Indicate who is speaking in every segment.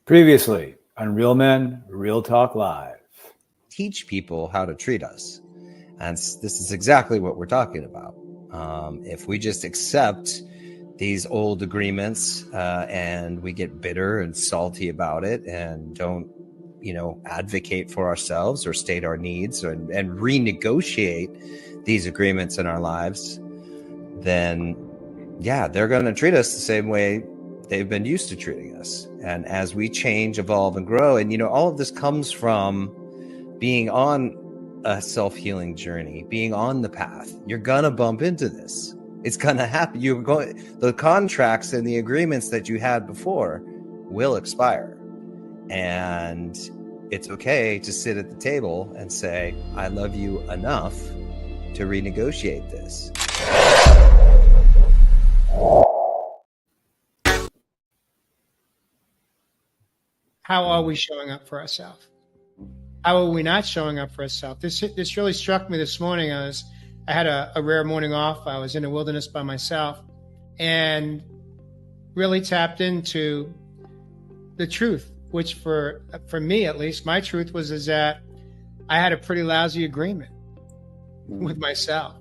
Speaker 1: Previously on Real Men, Real Talk Live.
Speaker 2: Teach people how to treat us. And this is exactly what we're talking about. If we just accept these old agreements and we get bitter and salty about it and don't, advocate for ourselves or state our needs and renegotiate these agreements in our lives, then, they're going to treat us the same way they've been used to treating us. And as we change, evolve, and grow, and, all of this comes from being on a self-healing journey, being on the path. You're going to bump into this. It's going to happen. The contracts and the agreements that you had before will expire. And it's okay to sit at the table and say, I love you enough to renegotiate this.
Speaker 3: How are we showing up for ourselves? How are we not showing up for ourselves? This really struck me this morning. I had a rare morning off. I was in the wilderness by myself and really tapped into the truth, which for me, at least, my truth is that I had a pretty lousy agreement with myself.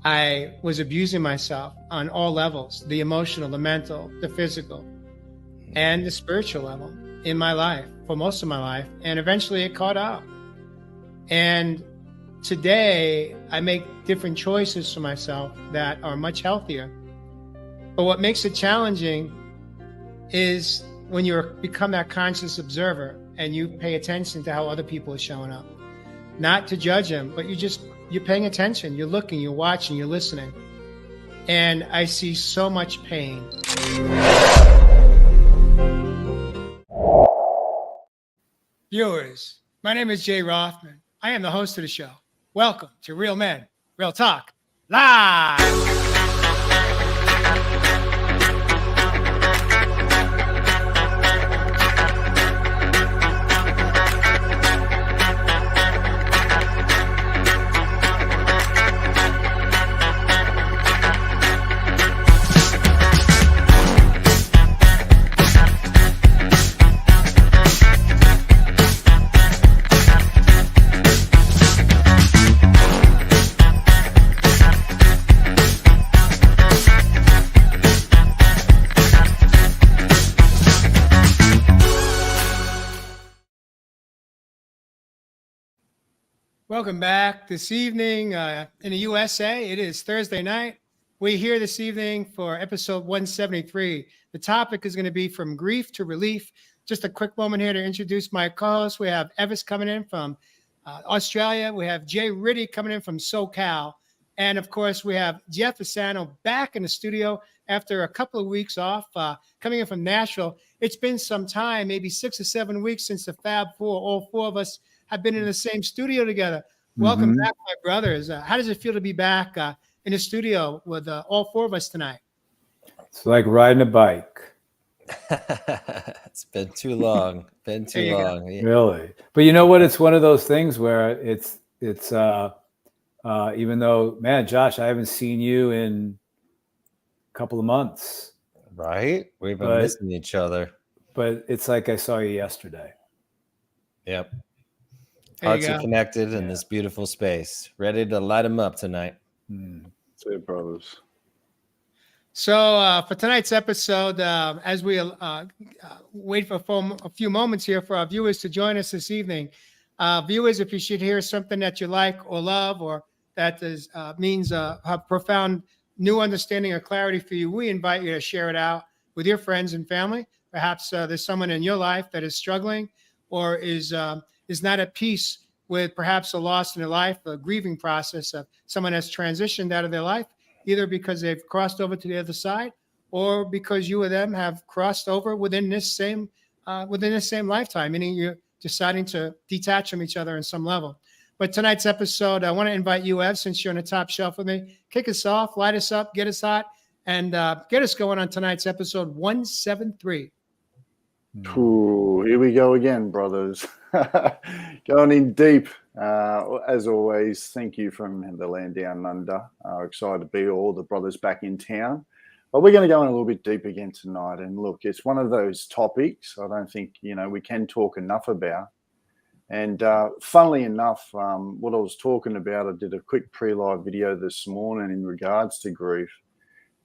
Speaker 3: I was abusing myself on all levels, the emotional, the mental, the physical, and the spiritual level in my life for most of my life. And eventually it caught up. And today I make different choices for myself that are much healthier. But what makes it challenging is when you become that conscious observer and you pay attention to how other people are showing up. Not to judge them, but you're paying attention, you're looking, you're watching, you're listening. And I see so much pain. Viewers, my name is Jay Rothman. I am the host of the show. Welcome to Real Men, Real Talk Live. Welcome back this evening in the USA. It is Thursday night. We're here this evening for episode 173. The topic is going to be from grief to relief. Just a quick moment here to introduce my co-hosts. We have Evis coming in from Australia. We have Jay Riddy coming in from SoCal. And of course, we have Jeff Asano back in the studio after a couple of weeks off, coming in from Nashville. It's been some time, maybe 6 or 7 weeks since the Fab Four, all four of us have been in the same studio together. Welcome back, my brothers. How does it feel to be back in the studio with all four of us tonight?
Speaker 1: It's like riding a bike.
Speaker 2: It's been too long. Yeah.
Speaker 1: Really. But you know what? It's one of those things where it's even though, man, Josh, I haven't seen you in a couple of months.
Speaker 2: Right? We've been missing each other.
Speaker 1: But it's like I saw you yesterday.
Speaker 2: Yep. Hearts are connected in this beautiful space. Ready to light them up tonight.
Speaker 4: Say it, brothers.
Speaker 3: So for tonight's episode, as we wait for a few moments here for our viewers to join us this evening, viewers, if you should hear something that you like or love or that means a profound new understanding or clarity for you, we invite you to share it out with your friends and family. Perhaps there's someone in your life that is struggling or is not at peace with perhaps a loss in their life, a grieving process of someone has transitioned out of their life, either because they've crossed over to the other side or because you or them have crossed over within this same lifetime, meaning you're deciding to detach from each other on some level. But tonight's episode, I want to invite you, Ev, since you're on the top shelf with me, kick us off, light us up, get us hot, and get us going on tonight's episode 173.
Speaker 4: Ooh, here we go again, brothers. Going in deep. As always, thank you from the land down under. Excited to be all the brothers back in town. But we're going to go in a little bit deep again tonight. And look, it's one of those topics I don't think, we can talk enough about. And funnily enough, what I was talking about, I did a quick pre-live video this morning in regards to grief.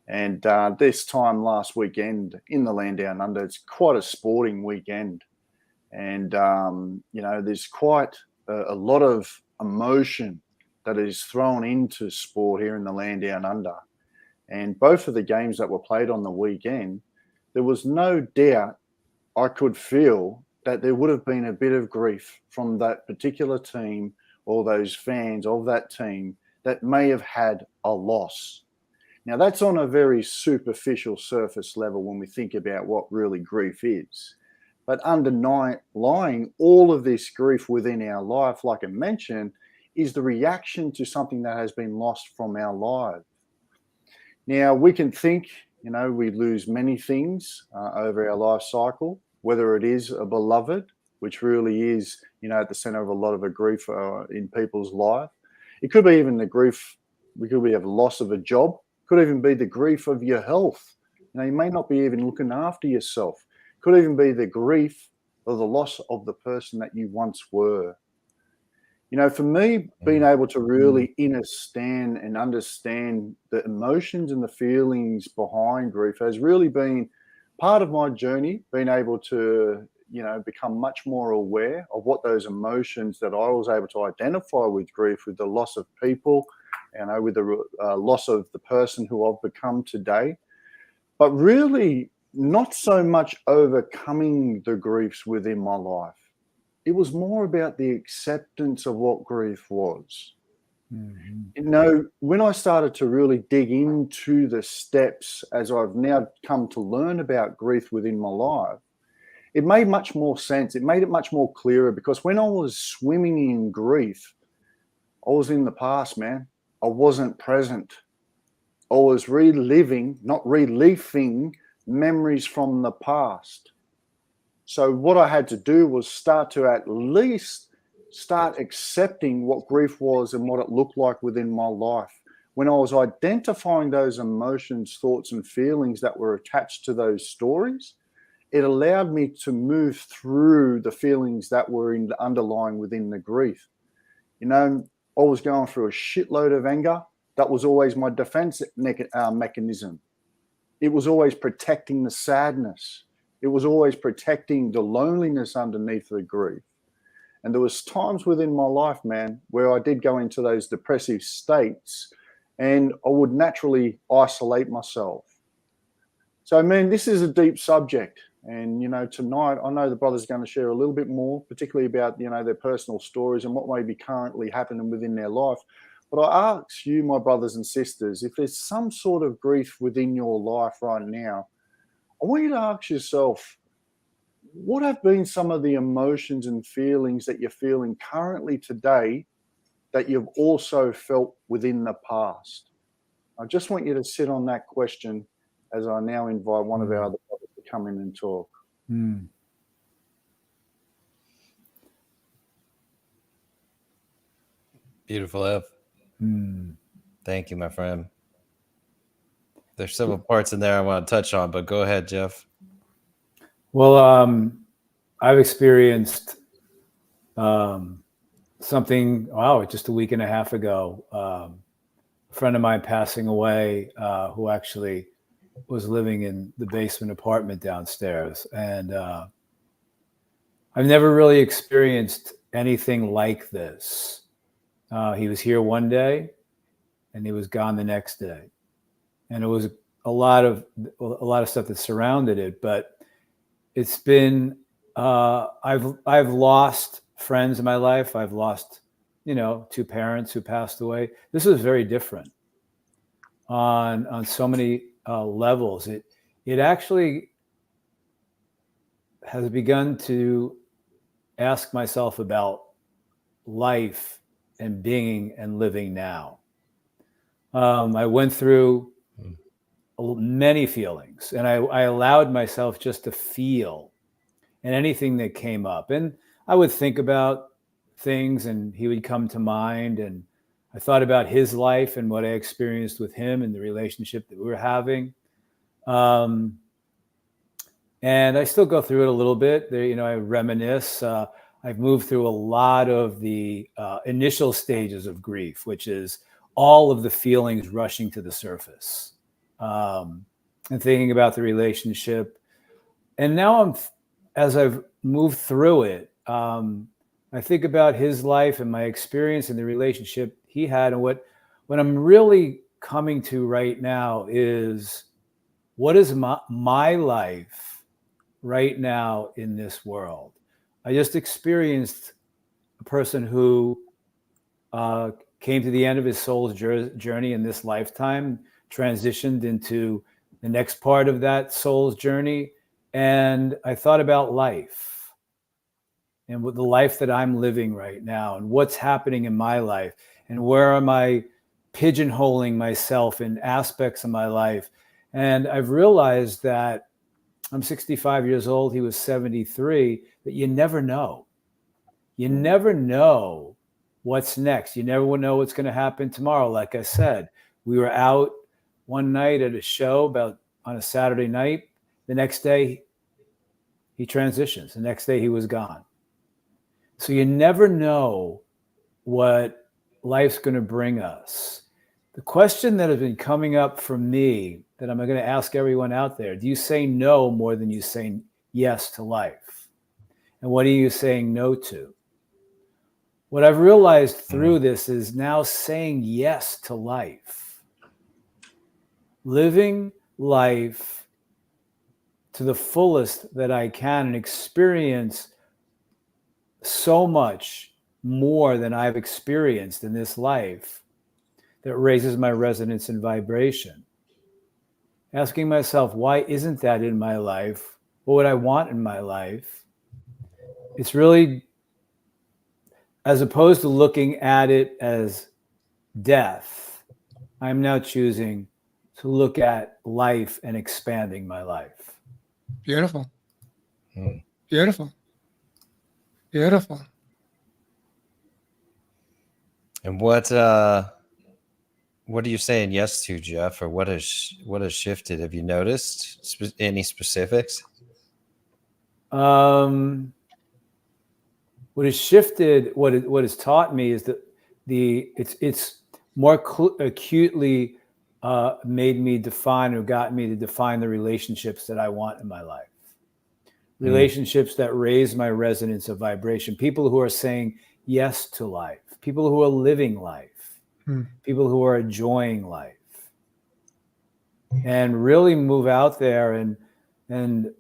Speaker 4: And this time last weekend in the land down under, it's quite a sporting weekend. And, there's quite a lot of emotion that is thrown into sport here in the land down under. And both of the games that were played on the weekend, there was no doubt I could feel that there would have been a bit of grief from that particular team or those fans of that team that may have had a loss. Now, that's on a very superficial surface level when we think about what really grief is. But underlying all of this grief within our life, like I mentioned, is the reaction to something that has been lost from our life. Now, we can think, we lose many things over our life cycle, whether it is a beloved, which really is, at the center of a lot of a grief in people's life. It could be even the grief, we could have a loss of a job, could even be the grief of your health. You may not be even looking after yourself. Could even be the grief or the loss of the person that you once were. For me, being able to really understand the emotions and the feelings behind grief has really been part of my journey, being able to, become much more aware of what those emotions that I was able to identify with grief, with the loss of people, with the loss of the person who I've become today. But really, not so much overcoming the griefs within my life. It was more about the acceptance of what grief was. Mm-hmm. When I started to really dig into the steps as I've now come to learn about grief within my life, it made much more sense. It made it much more clearer, because when I was swimming in grief, I was in the past, man. I wasn't present. I was reliving, not reliving, memories from the past. So what I had to do was start to at least start accepting what grief was and what it looked like within my life. When I was identifying those emotions, thoughts, and feelings that were attached to those stories, it allowed me to move through the feelings that were underlying within the grief. I was going through a shitload of anger. That was always my defense mechanism. It was always protecting the sadness. It was always protecting the loneliness underneath the grief. And there was times within my life, man, where I did go into those depressive states and I would naturally isolate myself. So, man, this is a deep subject. And, tonight, I know the brother's going to share a little bit more, particularly about, their personal stories and what may be currently happening within their life. But I ask you, my brothers and sisters, if there's some sort of grief within your life right now, I want you to ask yourself, what have been some of the emotions and feelings that you're feeling currently today that you've also felt within the past? I just want you to sit on that question as I now invite one of our other brothers to come in and talk.
Speaker 2: Beautiful, Ev. Thank you, my friend. There's several parts in there I want to touch on, but go ahead, Jeff.
Speaker 1: Well, I've experienced something, just a week and a half ago. A friend of mine passing away, who actually was living in the basement apartment downstairs. And I've never really experienced anything like this. He was here one day and he was gone the next day. And it was a lot of stuff that surrounded it, but it's been, I've lost friends in my life. I've lost, 2 parents who passed away. This was very different on so many levels. It actually has begun to ask myself about life and being and living now. I went through many feelings, and I allowed myself just to feel, and anything that came up. And I would think about things and he would come to mind, and I thought about his life and what I experienced with him and the relationship that we were having. Um, and I still go through it a little bit. There, you know, I reminisce. I've moved through a lot of the initial stages of grief, which is all of the feelings rushing to the surface, and thinking about the relationship. And now as I've moved through it, I think about his life and my experience and the relationship he had. And what I'm really coming to right now is, what is my life right now in this world? I just experienced a person who came to the end of his soul's journey in this lifetime, transitioned into the next part of that soul's journey. And I thought about life and what the life that I'm living right now and what's happening in my life and where am I pigeonholing myself in aspects of my life. And I've realized that I'm 65 years old. He was 73, that you never know. You never know what's next. You never know what's going to happen tomorrow. Like I said, we were out one night at a show on a Saturday night. The next day, he transitions. The next day, he was gone. So you never know what life's going to bring us. The question that has been coming up for me that I'm going to ask everyone out there: do you say no more than you say yes to life? And what are you saying no to? What I've realized through this is now saying yes to life. Living life to the fullest that I can and experience so much more than I've experienced in this life, that raises my resonance and vibration. Asking myself, why isn't that in my life? What would I want in my life? It's really, as opposed to looking at it as death, I'm now choosing to look at life and expanding my life.
Speaker 3: Beautiful. Beautiful. Beautiful.
Speaker 2: And what are you saying yes to, Jeff? Or what has shifted? Have you noticed any specifics?
Speaker 1: What has shifted, what has taught me is that it's more acutely made me define, or got me to define the relationships that I want in my life. Relationships that raise my resonance of vibration. People who are saying yes to life. People who are living life. People who are enjoying life. And really move out there, and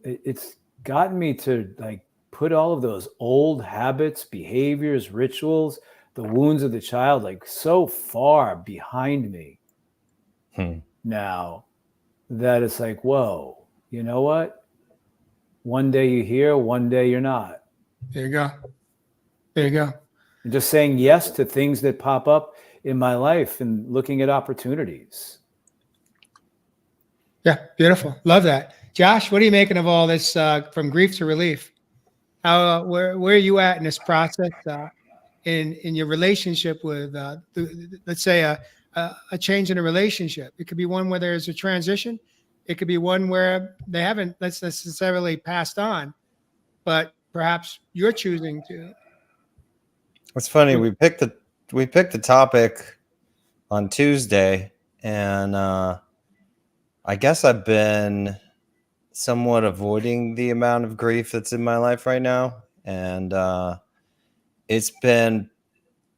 Speaker 1: it's gotten me to like put all of those old habits, behaviors, rituals, the wounds of the child, like so far behind me now, that it's like, whoa, you know what? One day you're here, one day you're not.
Speaker 3: There you go. There you go.
Speaker 1: And just saying yes to things that pop up in my life and looking at opportunities.
Speaker 3: Yeah, beautiful. Love that. Josh, what are you making of all this from grief to relief? How where are you at in this process in your relationship with let's say a change in a relationship? It could be one where there's a transition. It could be one where they haven't necessarily passed on, but perhaps you're choosing to.
Speaker 2: It's funny. We picked the topic on Tuesday, and I guess I've been somewhat avoiding the amount of grief that's in my life right now, and it's been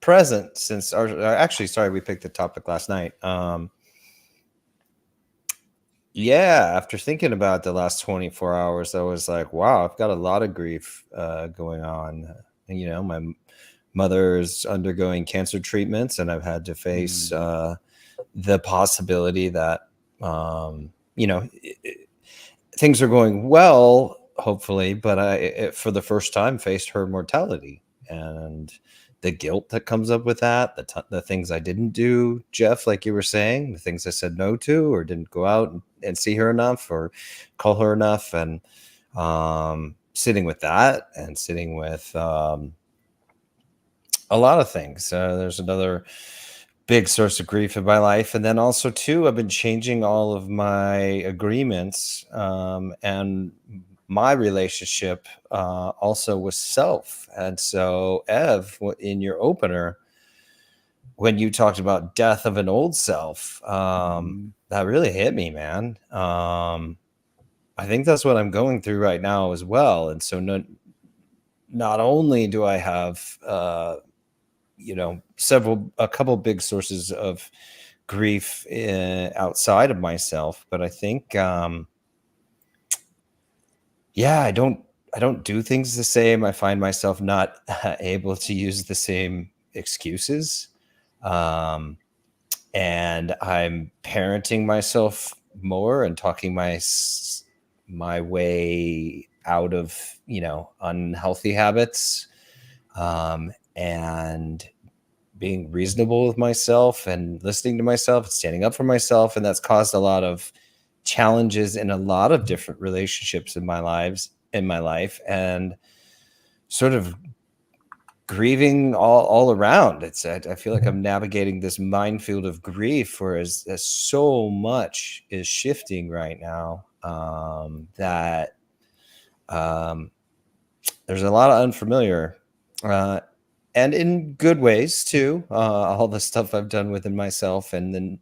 Speaker 2: present since we picked the topic last night. After thinking about the last 24 hours, I was like, wow, I've got a lot of grief going on. And, you know, my mother's undergoing cancer treatments, and I've had to face the possibility that things are going well, hopefully, but I for the first time faced her mortality and the guilt that comes up with that, the things I didn't do, Jeff, like you were saying, the things I said no to, or didn't go out and see her enough or call her enough, and sitting with that, and sitting with a lot of things. There's another big source of grief in my life. And then also too, I've been changing all of my agreements, and my relationship, also with self. And so, Ev, in your opener, when you talked about death of an old self, that really hit me, man. I think that's what I'm going through right now as well. And so not only do I have, a couple big sources of grief outside of myself, but I think, I don't do things the same. I find myself not able to use the same excuses. And I'm parenting myself more and talking my way out of, unhealthy habits, and being reasonable with myself and listening to myself and standing up for myself. And that's caused a lot of challenges in a lot of different relationships in my life, and sort of grieving all around. I feel like I'm navigating this minefield of grief, whereas so much is shifting right now, that there's a lot of unfamiliar, and in good ways too. All the stuff I've done within myself, and then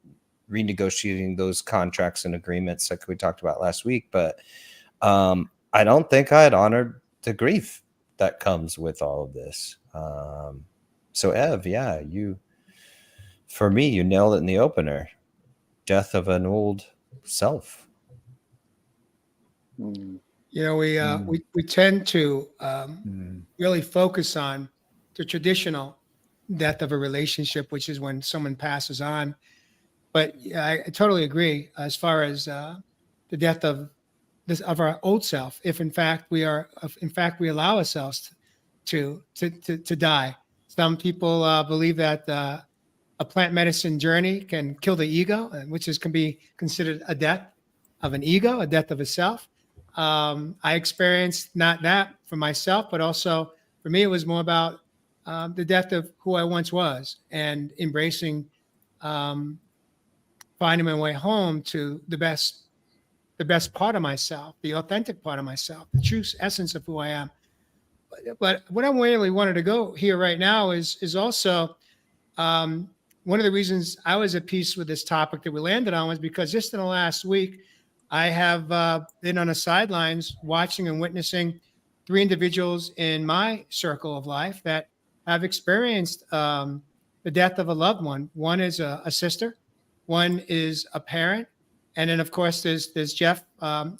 Speaker 2: renegotiating those contracts and agreements like we talked about last week. But I don't think I had honored the grief that comes with all of this. So Ev, for me, you nailed it in the opener. Death of an old self.
Speaker 3: We tend to really focus on the traditional death of a relationship, which is when someone passes on. But I totally agree as far as the death of our old self. If in fact we allow ourselves to die. Some people believe that a plant medicine journey can kill the ego, which can be considered a death of an ego, a death of a self. I experienced not that for myself, but also for me, it was more about the death of who I once was, and embracing, finding my way home to the best part of myself, the authentic part of myself, the true essence of who I am. But what I really wanted to go here right now is also one of the reasons I was at peace with this topic that we landed on was because just in the last week, I have been on the sidelines watching and witnessing 3 individuals in my circle of life that have experienced the death of a loved one. One is a sister, one is a parent, and then of course there's Jeff,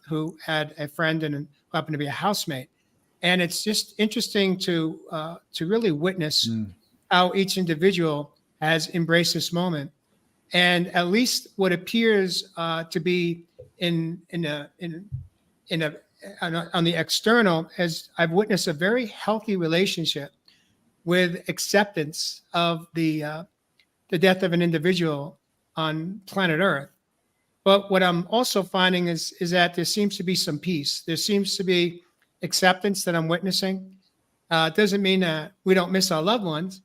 Speaker 3: who had a friend and who happened to be a housemate. And it's just interesting to really witness how each individual has embraced this moment, and at least what appears to be on the external, as I've witnessed a very healthy relationship with acceptance of the death of an individual on planet Earth. But what I'm also finding is that there seems to be some peace. There seems to be acceptance that I'm witnessing. It doesn't mean that we don't miss our loved ones,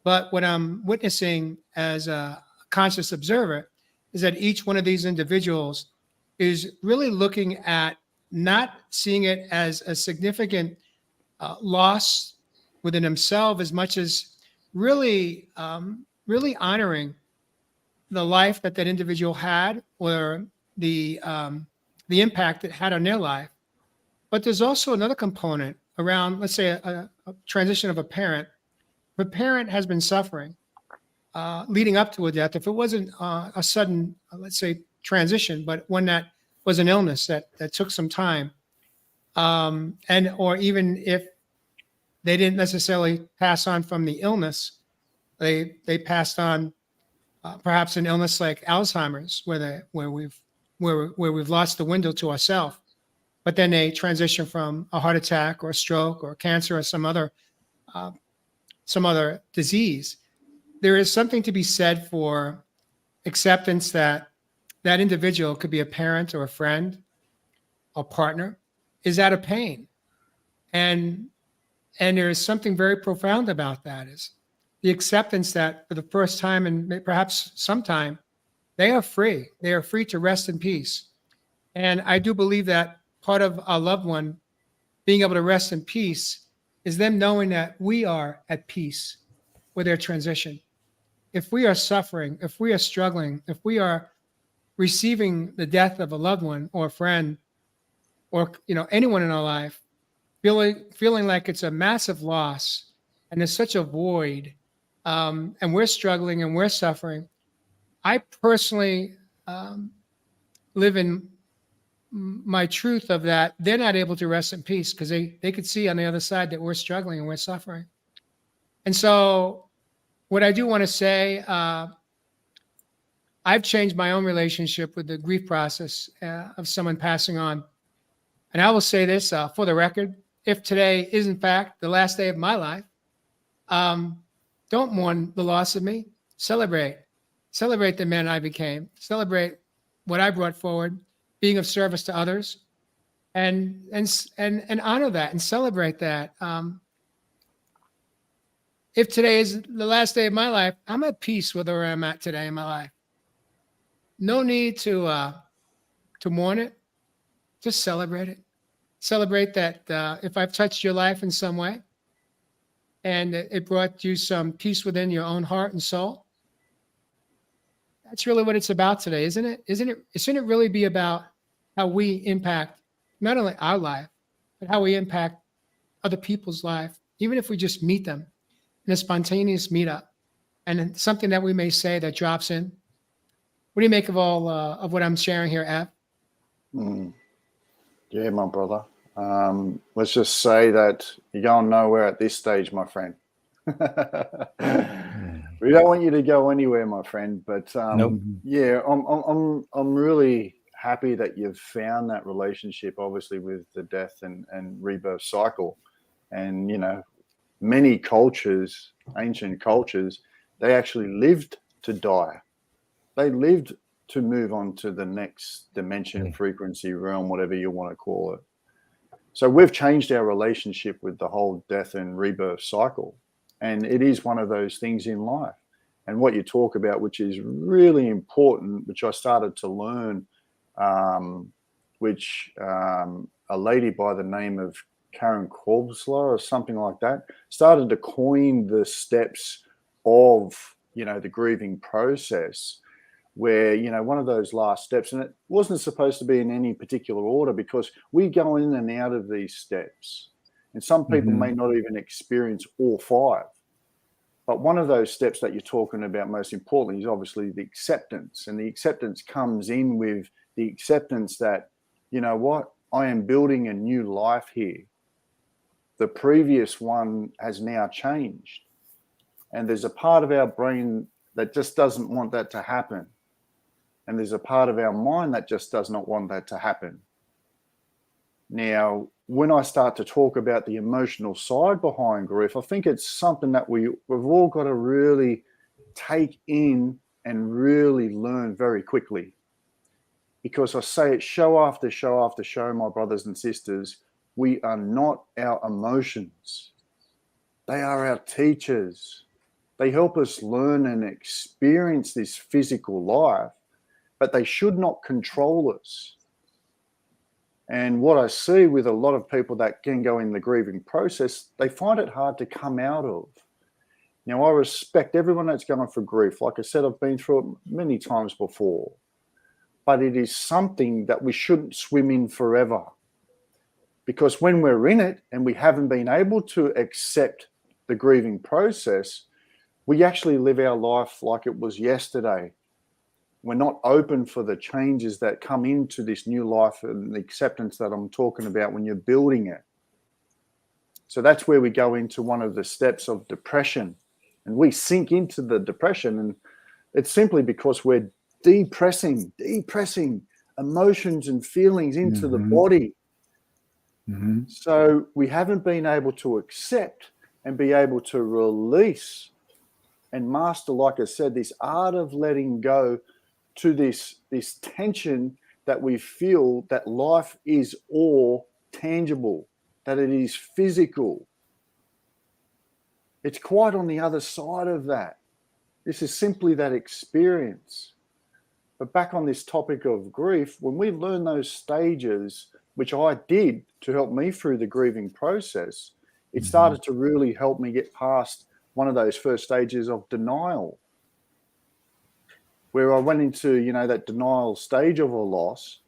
Speaker 3: but what I'm witnessing as a conscious observer is that each one of these individuals is really looking at not seeing it as a significant loss within himself, as much as really honoring the life that individual had, or the impact it had on their life. But there's also another component around, let's say, a transition of a parent. If a parent has been suffering leading up to a death, if it wasn't a sudden, let's say, transition, but one that was an illness that took some time, or even if they didn't necessarily pass on from the illness, they passed on perhaps an illness like Alzheimer's, where we've lost the window to ourselves. But then they transition from a heart attack or a stroke or cancer or some other disease. There is something to be said for acceptance that individual could be a parent or a friend, a partner, is out of pain. And there is something very profound about that, is the acceptance that for the first time and perhaps sometime, they are free. They are free to rest in peace. And I do believe that part of a loved one being able to rest in peace is them knowing that we are at peace with their transition. If we are suffering, if we are struggling, if we are receiving the death of a loved one or a friend or anyone in our life, feeling like it's a massive loss and there's such a void, and we're struggling and we're suffering, I personally live in my truth of that. They're not able to rest in peace because they could see on the other side that we're struggling and we're suffering. And so what I do want to say, I've changed my own relationship with the grief process of someone passing on. And I will say this for the record, if today is in fact the last day of my life, don't mourn the loss of me. Celebrate the man I became. Celebrate what I brought forward, being of service to others, and honor that and celebrate that. If today is the last day of my life, I'm at peace with where I'm at today in my life. No need to mourn it. Just celebrate it. Celebrate that if I've touched your life in some way and it brought you some peace within your own heart and soul, that's really what it's about today, isn't it? Shouldn't it really be about how we impact not only our life, but how we impact other people's life, even if we just meet them in a spontaneous meetup and something that we may say that drops in. What do you make of all of what I'm sharing here, Ab?
Speaker 4: Yeah, my brother. Let's just say that you're going nowhere at this stage, my friend. We don't want you to go anywhere, my friend. But
Speaker 2: Nope.
Speaker 4: yeah, I'm really happy that you've found that relationship, obviously, with the death and rebirth cycle. And many cultures, ancient cultures, they actually lived to die. They lived to move on to the next dimension, frequency, realm, whatever you want to call it. So we've changed our relationship with the whole death and rebirth cycle. And it is one of those things in life. And what you talk about, which is really important, which I started to learn, which a lady by the name of Karen Korbsler or something like that started to coin the steps of, the grieving process, where, one of those last steps, and it wasn't supposed to be in any particular order because we go in and out of these steps. And some people may not even experience all five. But one of those steps that you're talking about most importantly is obviously the acceptance. And the acceptance comes in with the acceptance that, you know what, I am building a new life here. The previous one has now changed. And there's a part of our brain that just doesn't want that to happen. And there's a part of our mind that just does not want that to happen. Now, when I start to talk about the emotional side behind grief, I think it's something that we've all got to really take in and really learn very quickly. Because I say it show after show after show, my brothers and sisters, we are not our emotions. They are our teachers. They help us learn and experience this physical life, but they should not control us. And what I see with a lot of people that can go in the grieving process, they find it hard to come out of. Now, I respect everyone that's going for grief. Like I said, I've been through it many times before. But it is something that we shouldn't swim in forever. Because when we're in it and we haven't been able to accept the grieving process, we actually live our life like it was yesterday. We're not open for the changes that come into this new life and the acceptance that I'm talking about when you're building it. So that's where we go into one of the steps of depression. And we sink into the depression. And it's simply because we're depressing emotions and feelings into the body. So we haven't been able to accept and be able to release and master, like I said, this art of letting go to this tension that we feel that life is all tangible, that it is physical. It's quite on the other side of that. This is simply that experience. But back on this topic of grief, when we learn those stages, which I did to help me through the grieving process, it started to really help me get past one of those first stages of denial, where I went into, that denial stage of a loss,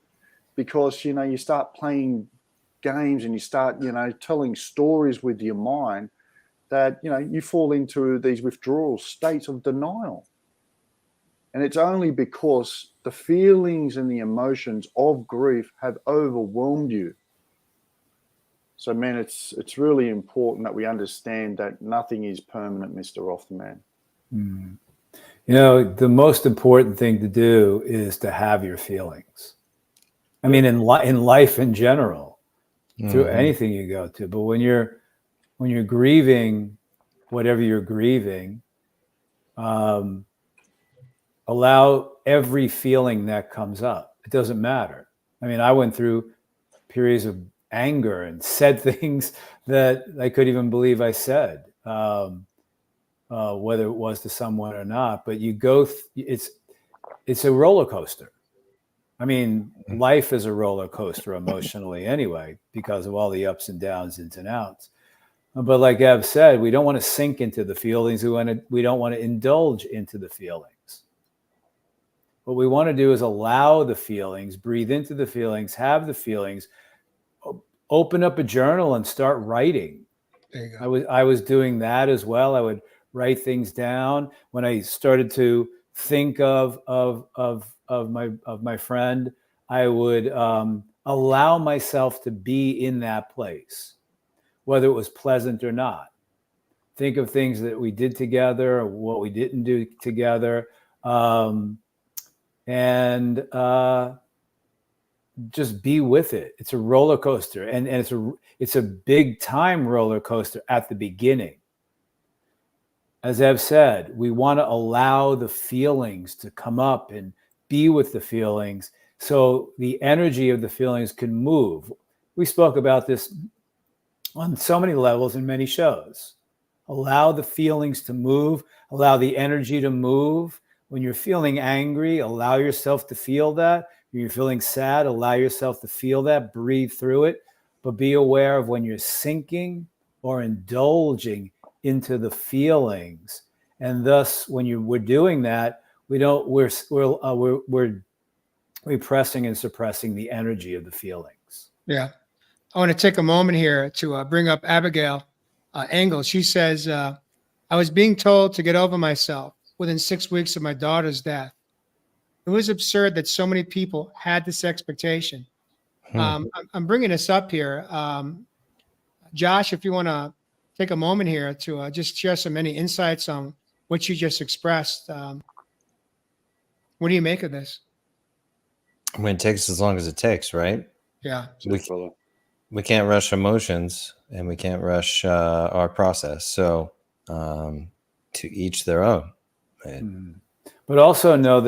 Speaker 4: because, you start playing games and you start, telling stories with your mind that, you fall into these withdrawal states of denial. And it's only because the feelings and the emotions of grief have overwhelmed you. So, man, it's really important that we understand that nothing is permanent, Mr. Rothman.
Speaker 1: Mm. The most important thing to do is to have your feelings. I mean, in life in general, through anything you go to. But when you're grieving, whatever you're grieving, allow every feeling that comes up. It doesn't matter. I mean, I went through periods of anger and said things that I couldn't even believe I said, whether it was to someone or not. But you go, it's a roller coaster. I mean, life is a roller coaster emotionally anyway, because of all the ups and downs, ins and outs. But like Ev said, we don't want to sink into the feelings. We don't want to indulge into the feelings. What we want to do is allow the feelings, breathe into the feelings, have the feelings, open up a journal and start writing.
Speaker 3: There you go.
Speaker 1: I was doing that as well. I would write things down. When I started to think of my friend, I would allow myself to be in that place, whether it was pleasant or not. Think of things that we did together or what we didn't do together. And just be with it. It's a roller coaster, and it's a big time roller coaster at the beginning. As Ev said, we want to allow the feelings to come up and be with the feelings, so the energy of the feelings can move. We spoke about this on so many levels in many shows. Allow the feelings to move, allow the energy to move. When you're feeling angry, allow yourself to feel that. When you're feeling sad, allow yourself to feel that, breathe through it, but be aware of when you're sinking or indulging into the feelings. And thus, when we're doing that, we're repressing and suppressing the energy of the feelings.
Speaker 3: Yeah. I want to take a moment here to bring up Abigail Engel. She says, I was being told to get over myself within 6 weeks of my daughter's death. It was absurd that so many people had this expectation. I'm bringing this up here. Josh, if you want to take a moment here to just share any insights on what you just expressed. What do you make of this?
Speaker 2: I mean, it takes as long as it takes, right?
Speaker 3: Yeah.
Speaker 2: We can't rush emotions, and we can't rush our process. So to each their own. Right?
Speaker 1: But also know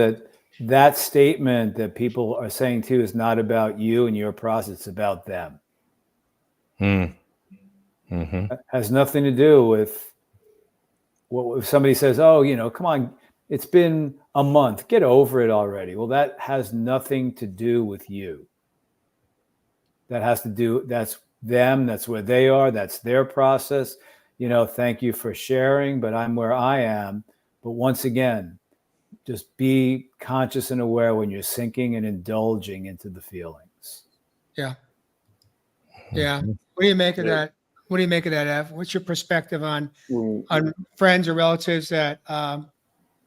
Speaker 1: that statement that people are saying too is not about you and your process. It's about them. It has nothing to do with what if somebody says, oh, come on, it's been a month, get over it already. Well, that has nothing to do with you. That's them, that's where they are, that's their process. Thank you for sharing, but I'm where I am. But once again, just be conscious and aware when you're sinking and indulging into the feelings.
Speaker 3: Yeah. Yeah. What do you make of that? What do you make of that, Ev? What's your perspective on friends or relatives that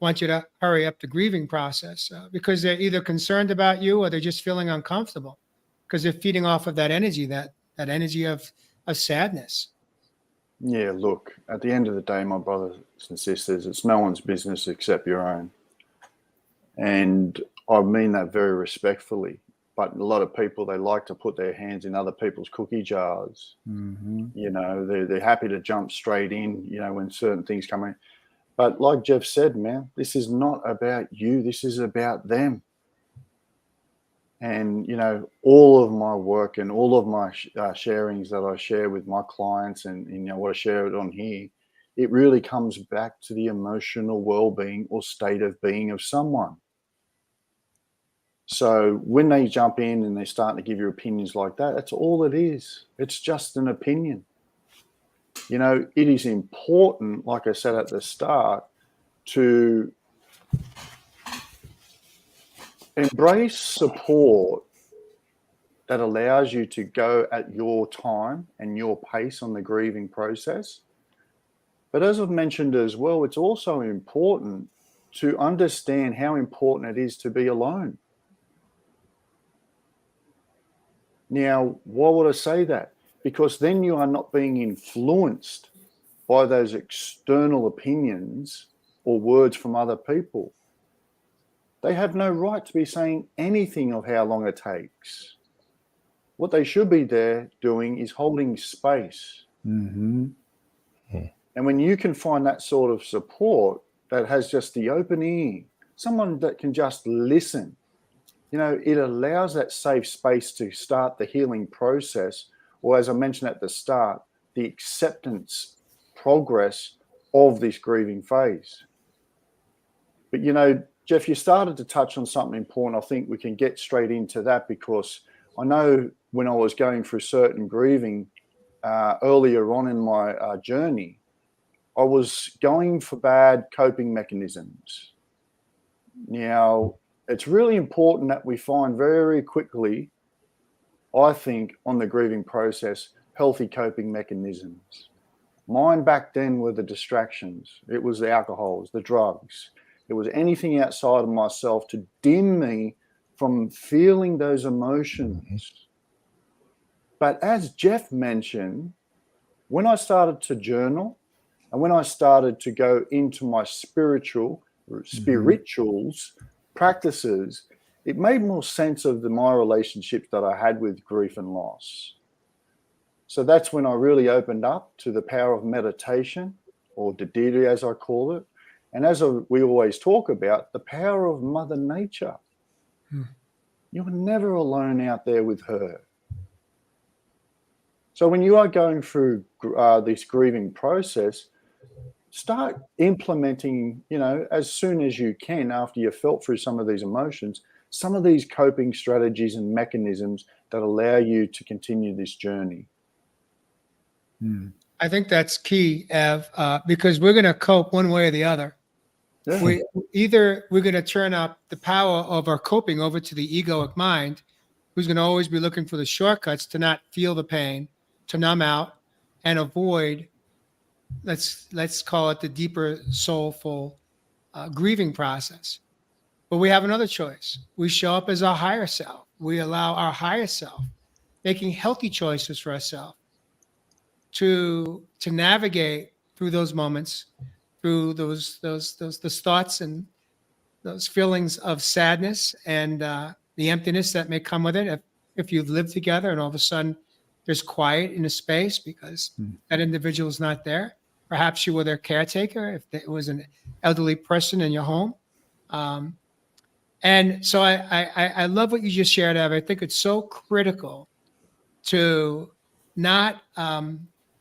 Speaker 3: want you to hurry up the grieving process because they're either concerned about you or they're just feeling uncomfortable because they're feeding off of that energy, that energy of sadness?
Speaker 4: Yeah, look, at the end of the day, my brothers and sisters, it's no one's business except your own. And I mean that very respectfully. But a lot of people, they like to put their hands in other people's cookie jars. They're happy to jump straight in, when certain things come in. But like Jeff said, man, this is not about you. This is about them. And, all of my work and all of my sharings that I share with my clients and, what I share it on here it really comes back to the emotional well-being or state of being of someone. So when they jump in and they're starting to give you opinions like that, that's all it is. It's just an opinion. You know, it is important, like I said at the start, to embrace support that allows you to go at your time and your pace on the grieving process. But as I've mentioned as well, it's also important to understand how important it is to be alone. Now, why would I say that? Because then you are not being influenced by those external opinions or words from other people. They have no right to be saying anything of how long it takes. What they should be there doing is holding space.
Speaker 1: Mm-hmm.
Speaker 4: And when you can find that sort of support that has just the open ear, someone that can just listen, you know, it allows that safe space to start the healing process, or as I mentioned at the start, the acceptance progress of this grieving phase. But, you know, Jeff, you started to touch on something important. I think we can get straight into that, because I know when I was going through certain grieving earlier on in my journey, I was going for bad coping mechanisms. Now, it's really important that we find very quickly, I think, on the grieving process, healthy coping mechanisms. Mine back then were the distractions. It was the alcohols, the drugs. It was anything outside of myself to dim me from feeling those emotions. Mm-hmm. But as Jeff mentioned, when I started to journal and when I started to go into my spirituals, practices, it made more sense of my relationships that I had with grief and loss. So that's when I really opened up to the power of meditation, or Didiri as I call it. And as we always talk about, the power of Mother Nature. You're never alone out there with her. So when you are going through this grieving process, start implementing, you know, as soon as you can after you've felt through some of these emotions, some of these coping strategies and mechanisms that allow you to continue this journey.
Speaker 3: I think that's key, Ev, because we're going to cope one way or the other. Yeah. We're going to turn up the power of our coping over to the egoic mind, who's going to always be looking for the shortcuts to not feel the pain, to numb out and avoid, let's call it the deeper soulful grieving process. But we have another choice. We show up as our higher self. We allow our higher self, making healthy choices for ourselves, to navigate through those moments, through those thoughts and those feelings of sadness and the emptiness that may come with it. If you've lived together and all of a sudden there's quiet in a space because that individual is not there. Perhaps you were their caretaker if it was an elderly person in your home. And so I love what you just shared, Ev. I think it's so critical to not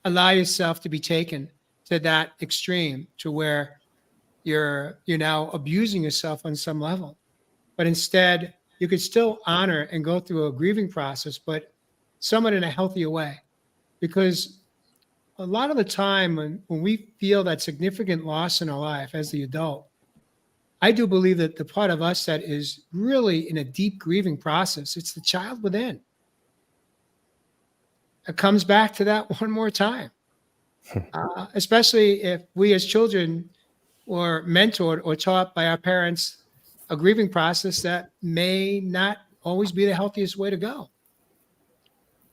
Speaker 3: allow yourself to be taken to that extreme, to where you're now abusing yourself on some level. But instead, you could still honor and go through a grieving process, but somewhat in a healthier way. Because a lot of the time when we feel that significant loss in our life as the adult, I do believe that the part of us that is really in a deep grieving process, it's the child within. It comes back to that one more time, especially if we as children were mentored or taught by our parents a grieving process that may not always be the healthiest way to go.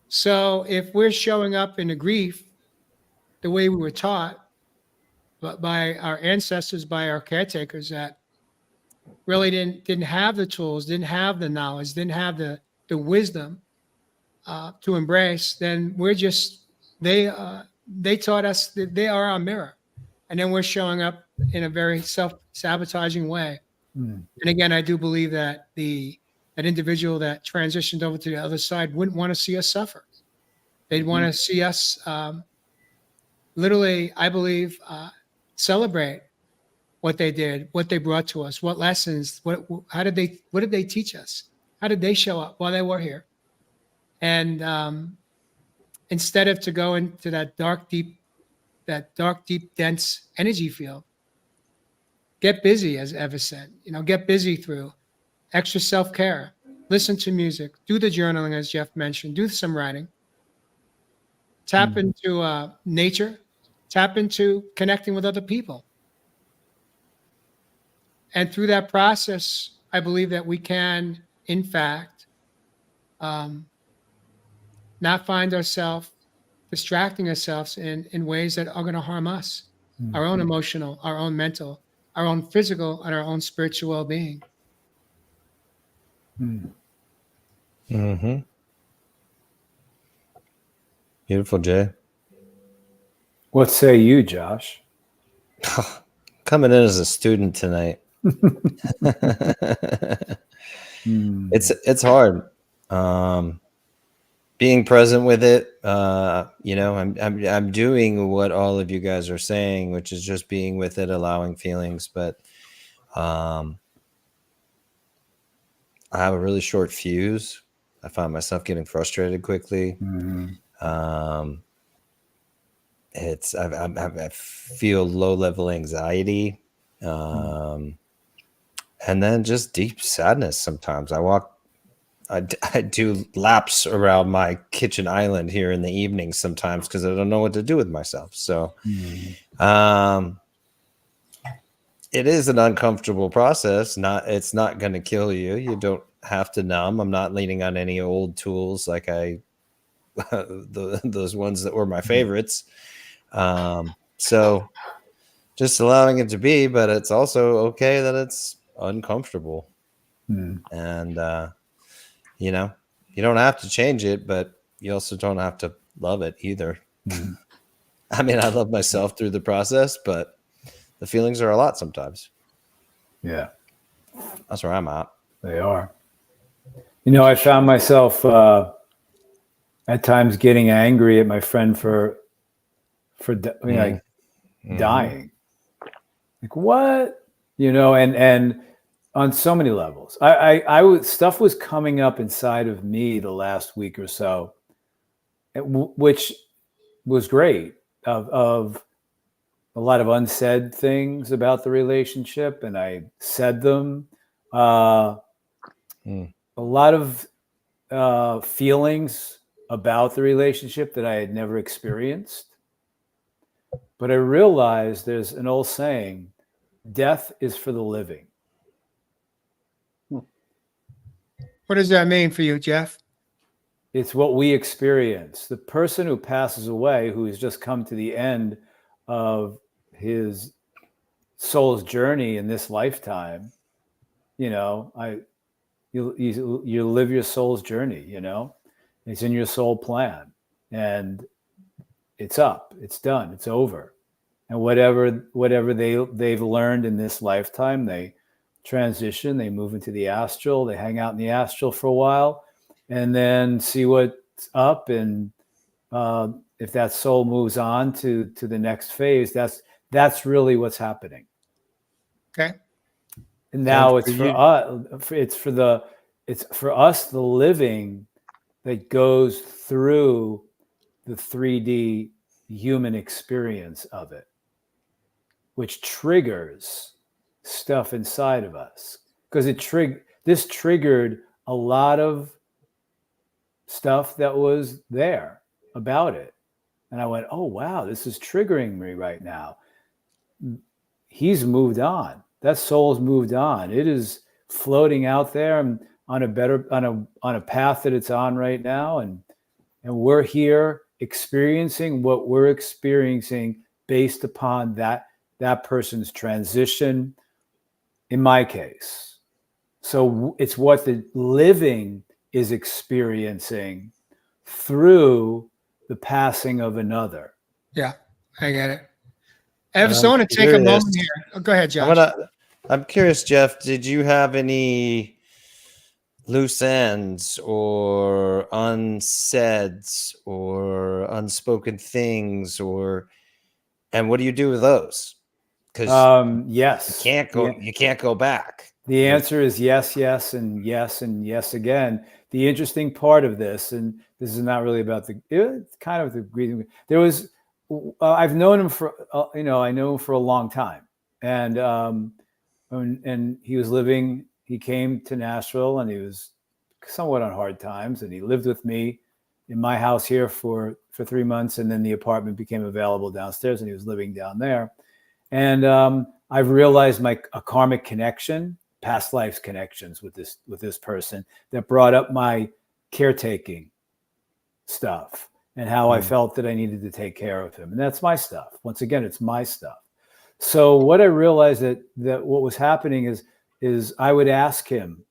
Speaker 3: So if we're showing up in a grief the way we were taught, but by our ancestors, by our caretakers that really didn't have the tools, didn't have the knowledge, didn't have the wisdom to embrace, then we're just, they taught us that they are our mirror. And then we're showing up in a very self-sabotaging way. And again, I do believe that that individual that transitioned over to the other side wouldn't want to see us suffer. They'd want to see us literally, I believe, celebrate what they did, what they brought to us, what lessons, what did they teach us? How did they show up while they were here? And instead of to go into that dark, deep, dense energy field, get busy, as Eva said. Get busy through extra self-care, listen to music, do the journaling, as Jeff mentioned, do some writing, tap into nature, tap into connecting with other people. And through that process, I believe that we can, in fact, not find ourselves distracting ourselves in ways that are going to harm us, our own emotional, our own mental, our own physical, and our own spiritual well-being.
Speaker 2: Mm-hmm. Beautiful, Jay.
Speaker 1: What say you, Josh?
Speaker 2: Coming in as a student tonight. It's hard. Being present with it. I'm doing what all of you guys are saying, which is just being with it, allowing feelings. But I have a really short fuse. I find myself getting frustrated quickly. I feel low level anxiety, and then just deep sadness. Sometimes I do laps around my kitchen island here in the evening sometimes because I don't know what to do with myself. So, it is an uncomfortable process. It's not going to kill you. You don't have to numb. I'm not leaning on any old tools like those ones that were my favorites. So just allowing it to be, but it's also okay that it's uncomfortable. And, you don't have to change it, but you also don't have to love it either. I mean, I love myself through the process, but the feelings are a lot sometimes.
Speaker 1: Yeah.
Speaker 2: That's where I'm at.
Speaker 1: They are. I found myself at times getting angry at my friend for dying. Like, what? And on so many levels. Stuff was coming up inside of me the last week or so, which was great, of a lot of unsaid things about the relationship, and I said them. A lot of feelings about the relationship that I had never experienced. But I realized there's an old saying, death is for the living.
Speaker 3: What does that mean for you, Jeff?
Speaker 1: It's what we experience. The person who passes away, who has just come to the end of his soul's journey in this lifetime, you live your soul's journey, it's in your soul plan, and it's up, it's done, it's over. And whatever they've learned in this lifetime, they transition, they move into the astral, they hang out in the astral for a while, and then see what's up. And if that soul moves on to the next phase, that's really what's happening.
Speaker 3: Okay.
Speaker 1: And now it's for us, the living, that goes through the 3D human experience of it, which triggers stuff inside of us, because this triggered a lot of stuff that was there about it. And I went, oh wow, this is triggering me right now. He's moved on. That soul's moved on. It is floating out there and on a path that it's on right now, and we're here experiencing what we're experiencing based upon that person's transition, in my case. So it's what the living is experiencing through the passing of another.
Speaker 3: Yeah, I get it. I just want to take a moment here. Oh, go ahead, Josh.
Speaker 2: I'm curious, Jeff, did you have any loose ends or unsaids or unspoken things or And what do you do with those? Because
Speaker 1: Yes.
Speaker 2: you can't go back.
Speaker 1: The answer is yes, yes, and yes again. The interesting part of this, and this is not really about it's kind of the grieving. There was, I've known him for, I know him for a long time, and he was living. He came to Nashville, and he was somewhat on hard times, and he lived with me in my house here for 3 months, and then the apartment became available downstairs, and he was living down there. And I've realized a karmic connection, past lives connections with this person that brought up my caretaking stuff and how I felt that I needed to take care of him. And that's my stuff. Once again, it's my stuff. So what I realized that what was happening is I would ask him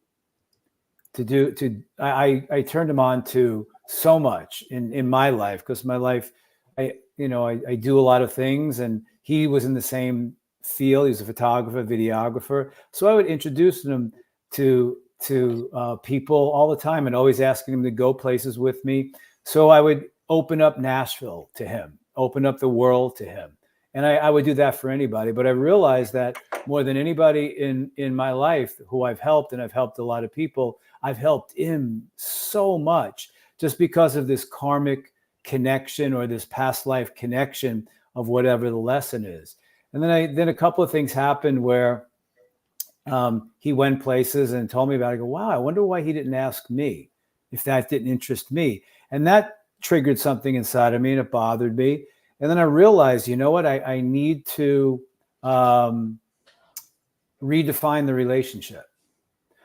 Speaker 1: I turned him on to so much in my life, because my life, I do a lot of things, and he was in the same field. He's a photographer, videographer. So I would introduce him to people all the time, and always asking him to go places with me. So I would open up Nashville to him, open up the world to him. And I would do that for anybody. But I realized that more than anybody in my life who I've helped, and I've helped a lot of people, I've helped him so much just because of this karmic connection, or this past life connection of whatever the lesson is. And then a couple of things happened where he went places and told me about it. I go, wow, I wonder why he didn't ask me, if that didn't interest me. And that triggered something inside of me, and it bothered me. And then I realized, you know what, I need to redefine the relationship.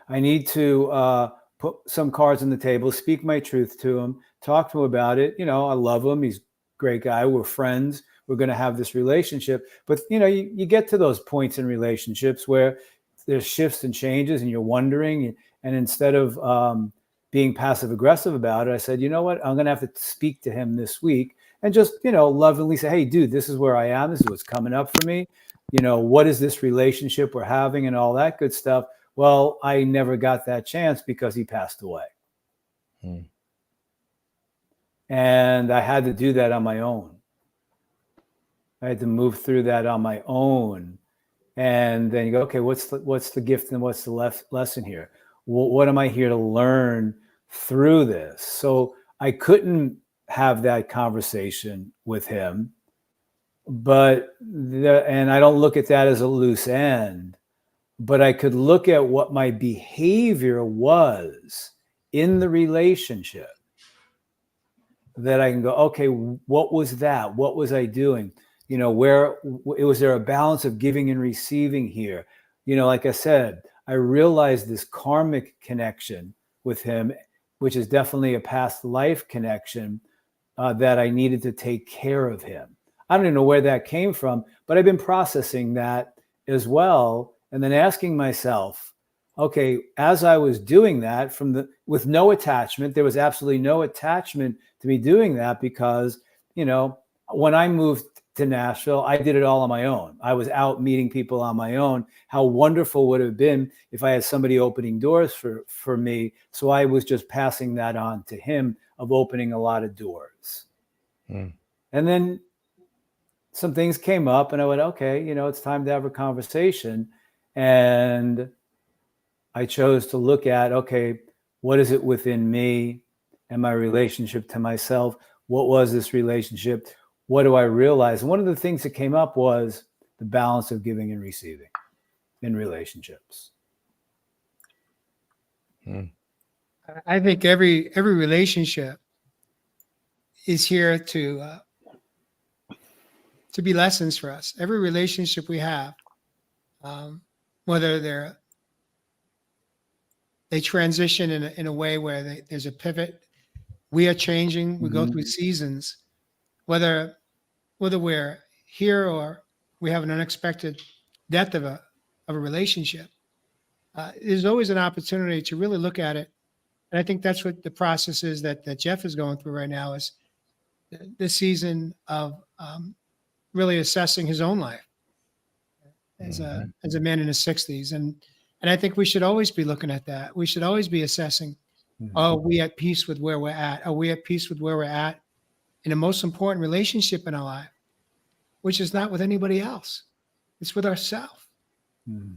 Speaker 1: I need to put some cards on the table, speak my truth to him, talk to him about it. I love him. He's a great guy. We're friends. We're going to have this relationship. But, you get to those points in relationships where there's shifts and changes, and you're wondering. And instead of being passive aggressive about it, I said, you know what, I'm going to have to speak to him this week and just, lovingly say, hey, dude, this is where I am. This is what's coming up for me. What is this relationship we're having, and all that good stuff. Well, I never got that chance because he passed away. And I had to do that on my own. I had to move through that on my own. And then you go, okay, what's the gift and what's the lesson here? What am I here to learn through this? So I couldn't have that conversation with him, and I don't look at that as a loose end, but I could look at what my behavior was in the relationship, that I can go, okay, what was that? What was I doing? Was there a balance of giving and receiving here? Like I said, I realized this karmic connection with him, which is definitely a past life connection, that I needed to take care of him. I don't even know where that came from, but I've been processing that as well. And then asking myself, okay, as I was doing that with no attachment, there was absolutely no attachment to me doing that, because, when I moved to Nashville, I did it all on my own. I was out meeting people on my own. How wonderful would it have been if I had somebody opening doors for me. So I was just passing that on to him, of opening a lot of doors. And then some things came up, and I went, okay, it's time to have a conversation. And I chose to look at, okay, what is it within me and my relationship to myself? What was this relationship? What do I realize? And one of the things that came up was the balance of giving and receiving in relationships.
Speaker 3: I think every relationship is here to be lessons for us. Every relationship we have, whether they transition in a way where there's a pivot, we are changing, we go through seasons, whether we're here or we have an unexpected death of a relationship. There's always an opportunity to really look at it. And I think that's what the process is that Jeff is going through right now, is the season of really assessing his own life as a man in his 60s. And I think we should always be looking at that. We should always be assessing, are we at peace with where we're at? Are we at peace with where we're at in the most important relationship in our life? which is not with anybody else. It's with ourselves.
Speaker 1: Mm.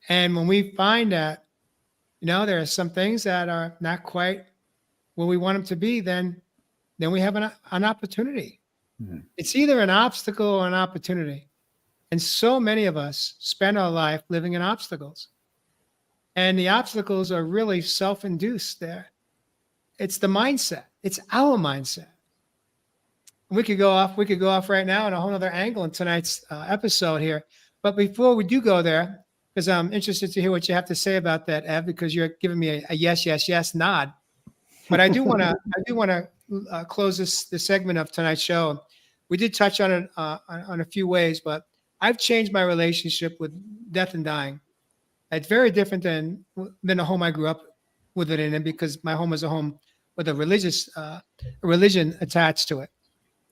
Speaker 3: And when we find that, there are some things that are not quite where we want them to be, then we have an opportunity.
Speaker 1: Mm.
Speaker 3: It's either an obstacle or an opportunity. And so many of us spend our life living in obstacles. And the obstacles are really self-induced there. It's the mindset. It's our mindset. We could go off right now on a whole other angle in tonight's episode here. But before we do go there, because I'm interested to hear what you have to say about that, Ev, because you're giving me a yes, yes, yes nod. But I do want to close this segment of tonight's show. We did touch on it on a few ways, but I've changed my relationship with death and dying. It's very different than the home I grew up with it in, because my home was a home with a religion attached to it.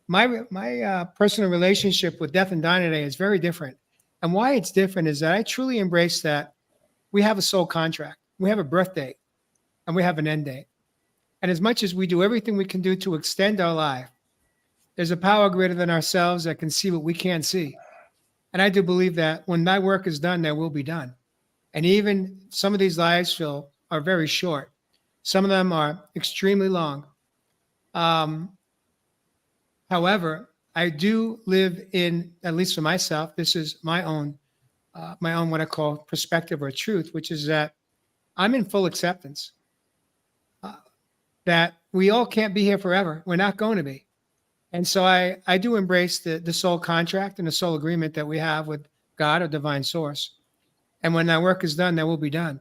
Speaker 3: My personal relationship with death and dying today is very different. And why it's different is that I truly embrace that we have a soul contract. We have a birth date and we have an end date. And as much as we do everything we can do to extend our life, there's a power greater than ourselves that can see what we can't see. And I do believe that when my work is done, there will be done. And even some of these lives, Phil, are very short. Some of them are extremely long. However, I do live in, at least for myself, this is my own what I call perspective or truth, which is that I'm in full acceptance that we all can't be here forever. We're not going to be. And so I do embrace the soul contract and the soul agreement that we have with God or divine source. And when that work is done, that will be done.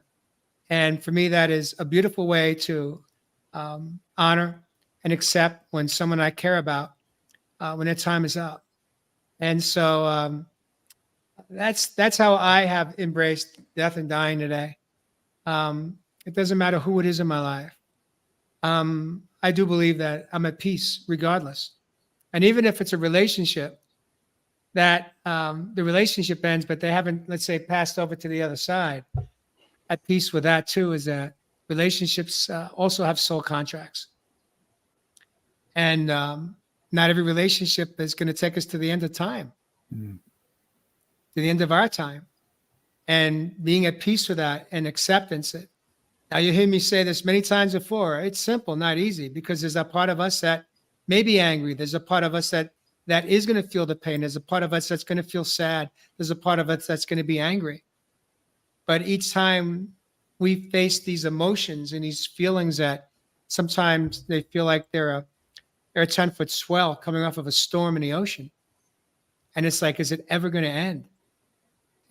Speaker 3: And for me, that is a beautiful way to honor and accept when someone I care about, when their time is up. And so that's how I have embraced death and dying today. It doesn't matter who it is in my life. I do believe that I'm at peace regardless. And even if it's a relationship that the relationship ends, but they haven't, let's say, passed over to the other side, at peace with that too, is that relationships also have soul contracts. And not every relationship is going to take us to the end of time, to the end of our time. And being at peace with that and acceptance it. Now, you hear me say this many times before. It's simple, not easy, because there's a part of us that may be angry. There's a part of us that is going to feel the pain. There's a part of us that's going to feel sad. There's a part of us that's going to be angry. But each time we face these emotions and these feelings that sometimes they feel like they're a 10-foot swell coming off of a storm in the ocean. And it's like, is it ever going to end?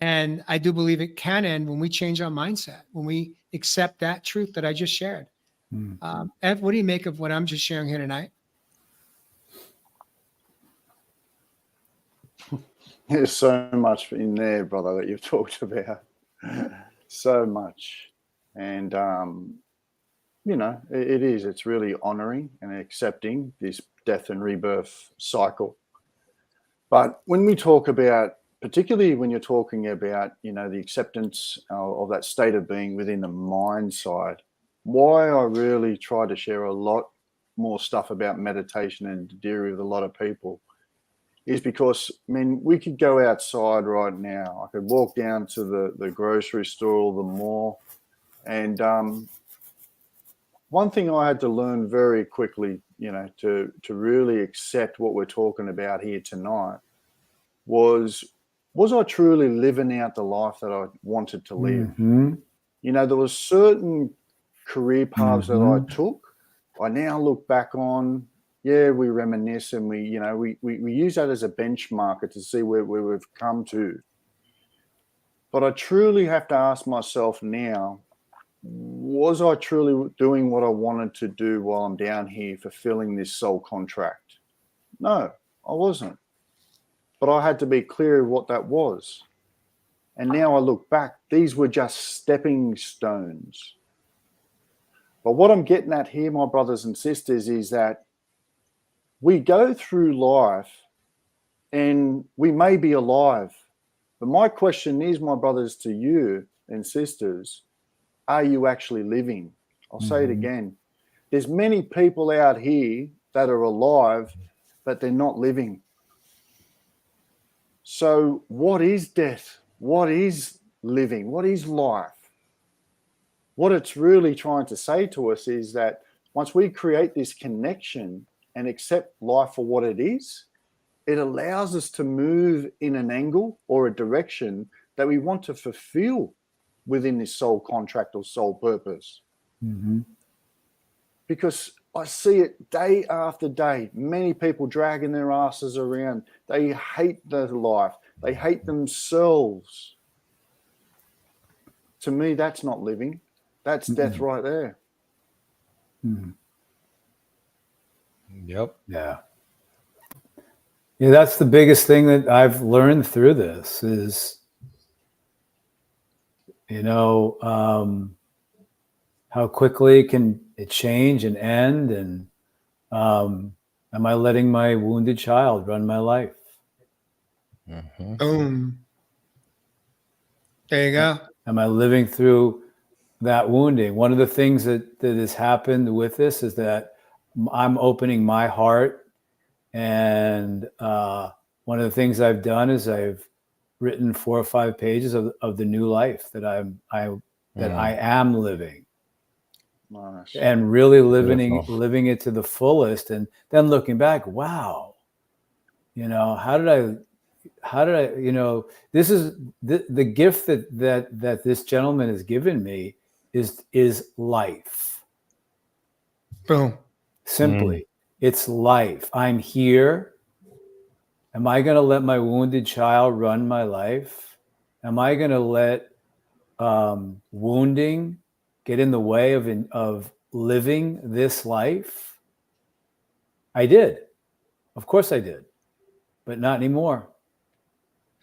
Speaker 3: And I do believe it can end when we change our mindset, when we accept that truth that I just shared. Ev, what do you make of what I'm just sharing here tonight?
Speaker 4: There's so much in there, brother, that you've talked about. So much. And, it is. It's really honoring and accepting this death and rebirth cycle. But when we talk about, particularly when you're talking about, the acceptance of that state of being within the mind side, why I really try to share a lot more stuff about meditation and theory with a lot of people is because, we could go outside right now. I could walk down to the grocery store or the mall. And one thing I had to learn very quickly, to really accept what we're talking about here tonight was I truly living out the life that I wanted to live? There was certain career paths that I took. I now look back on, we reminisce and we use that as a benchmarker to see where we've come to. But I truly have to ask myself now, was I truly doing what I wanted to do while I'm down here fulfilling this soul contract? No, I wasn't. But I had to be clear of what that was. And now I look back, these were just stepping stones. But what I'm getting at here, my brothers and sisters, is that we go through life and we may be alive. But my question is, my brothers, to you and sisters, are you actually living? I'll say it again. There's many people out here that are alive, but they're not living. So what is death? What is living? What is life? What it's really trying to say to us is that once we create this connection and accept life for what it is, it allows us to move in an angle or a direction that we want to fulfill within this soul contract or soul purpose.
Speaker 1: Mm-hmm.
Speaker 4: Because I see it day after day, many people dragging their asses around. They hate their life. They hate themselves. To me, that's not living. That's death right there.
Speaker 1: Mm-hmm.
Speaker 2: Yep.
Speaker 1: Yeah. Yeah, that's the biggest thing that I've learned through this is, how quickly can it change and end, and am I letting my wounded child run my life?
Speaker 2: Mm-hmm.
Speaker 3: Boom. There you go.
Speaker 1: Am I living through that wounding? One of the things that has happened with this is that I'm opening my heart, and one of the things I've done is I've written 4 or 5 pages of the new life that I am living.
Speaker 4: Nice.
Speaker 1: And really living it to the fullest, and then looking back, wow, how did I this is the gift that this gentleman has given me is life.
Speaker 3: Boom.
Speaker 1: Simply, it's life. I'm here. Am I going to let my wounded child run my life? Am I going to let wounding get in the way of living this life? I did. Of course I did. But not anymore.